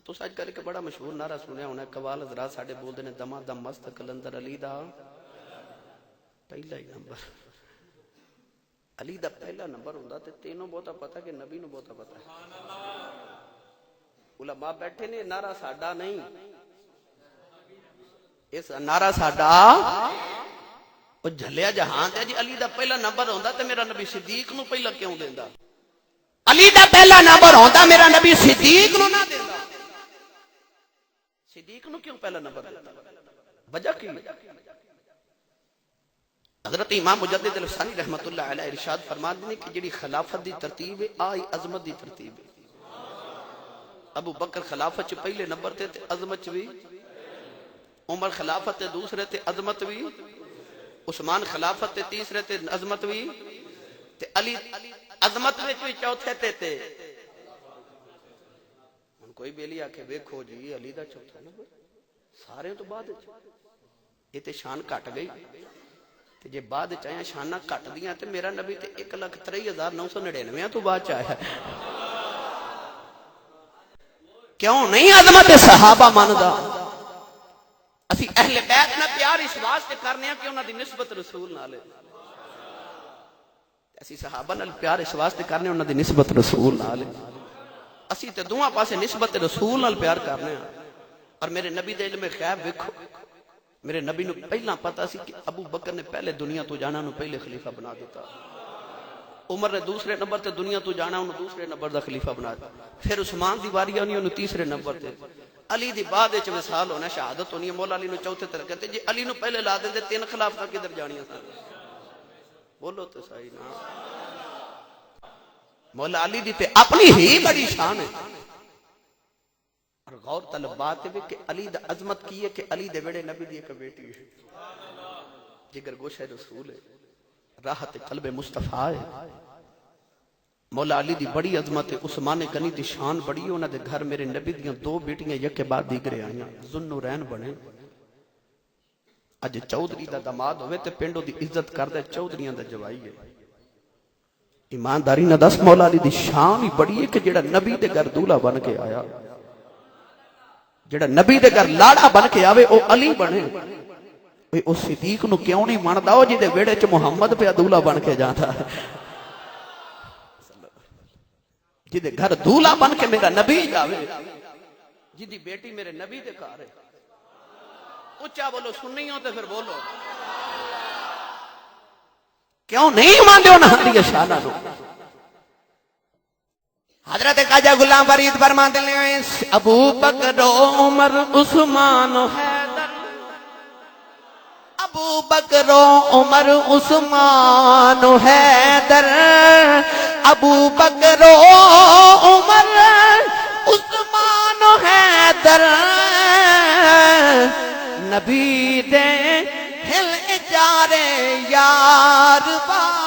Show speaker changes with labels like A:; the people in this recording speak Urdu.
A: تو اج کل ایک بڑا مشہور نعرہ سنیا ہونا قوال حضرات ساڈے بولدے نے دما دم مست کلندر علی دا پہلا ہی نمبر علی دا پہلا نمبر ہوندا تے تینوں بہتا پتہ کہ نبی نو بہتا پتہ ہے علماء بیٹھے نے نعرہ ساڈا نہیں اس نعرہ ساڈا او جھلیا جہان تے جی علی دا پہلا نمبر ہوندا تے میرا نبی صدیق نو پہلا کیوں دیندا علی دا پہلا نمبر ہوندا میرا نبی صدیق نو نہ دیندا صدیق نو کیوں پہلا نمبر دیتا وجہ کی حضرت امام مجدد الفسانی رحمت اللہ علیہ ارشاد فرماتے ہیں کہ جڑی خلافت دی ترتیب ہے آئی عظمت دی ترتیب ہے ابو بکر خلافت چ پہلے نمبر تے عظمت بھی عمر خلافت تے دوسرے تے عظمت بھی عثمان خلافت تے تیسرے تے عظمت بھی تے علی عظمت وچ بھی چوتھے تے کوئی بیلی آکھے ویکھو جی علی دا چوتھا نمبر سارے تو بعد یہ تے شان کٹ گئی تے جے بعد چاہیے شانہ کٹ دیاں تے میرا نبی تے 1,03,999 تو بعد چاہیا کیوں نہیں عظمت صحابہ ماندا اسی اہل بیت نہ پیار اس واسطے کرنے ہیں کہ انہاں دی نسبت رسول نال ہے اسی صحابہ نال پیار اس واسطے کرنے انہاں دی نسبت رسول نال ہے اسی تے دوواں پاسے نسبت رسول نال پیار کرنے ہیں اور میرے نبی دے علم غیب ویکھو میرے نبی نو پہلا پتا سی کہ ابو بکر نے پہلے دنیا تو جانا نو پہلے خلیفہ بنا دیتا عمر نے دوسرے نمبر تے دنیا تو جانا انہوں دوسرے نمبر دا خلیفہ بنا دیتا پھر عثمان دی واری آنی انہوں تیسرے نمبر تے علی دی بعد وچ وصال ہونا شہادت ہونی مولا علی نو چوتھے تے رکھتے جی علی نو پہلے لا دے 3 خلافت کدھر جانیاں سن بولو تو صحیح نا مولا علی دی تے اپنی ہی بڑی شان ہے اور غور طلب بات ہے کہ علی دا عظمت کی ہے کہ علی دے ویڑے نبی دی ایک بیٹی ہے جگر گوشہ رسول ہے راحت قلب مصطفیٰ ہے مولا علی دی بڑی عظمت ہے عثمان غنی دی شان بڑی ہے انہاں دے گھر میرے نبی دیاں 2 بیٹیاں یک کے بعد دیگرے آئیاں ذوالنورین بنے اج چودھری دا داماد ہوئے تے پنڈوں دی عزت کردے چودھریاں دا جوائی ہے ایمانداری نہ دس مولا علی دی شان ہی بڑی ہے کہ جڑا نبی دے گھر دولہا بن کے آیا جڑا نبی دے گھر لاڑا بن کے آوے او علی بنے او صدیق نو کیوں نہیں ماندا او جے دے ویڑے چ محمد پہ دولہا بن کے جاندا جے دے گھر دولہا بن کے میرا نبی جاوے جی دی بیٹی میرے نبی دے گھر ہے اونچا بولو سنیوں تے پھر بولو کیوں نہیں ماندے انہاں دی شاناں نو حضرت خواجہ غلام فرید فرماتے ہیں ابو بکر عمر عثمان حیدر ابو بکر عمر عثمان حیدر ابو بکر عمر عثمان حیدر نبی دے ہل اجارے یار با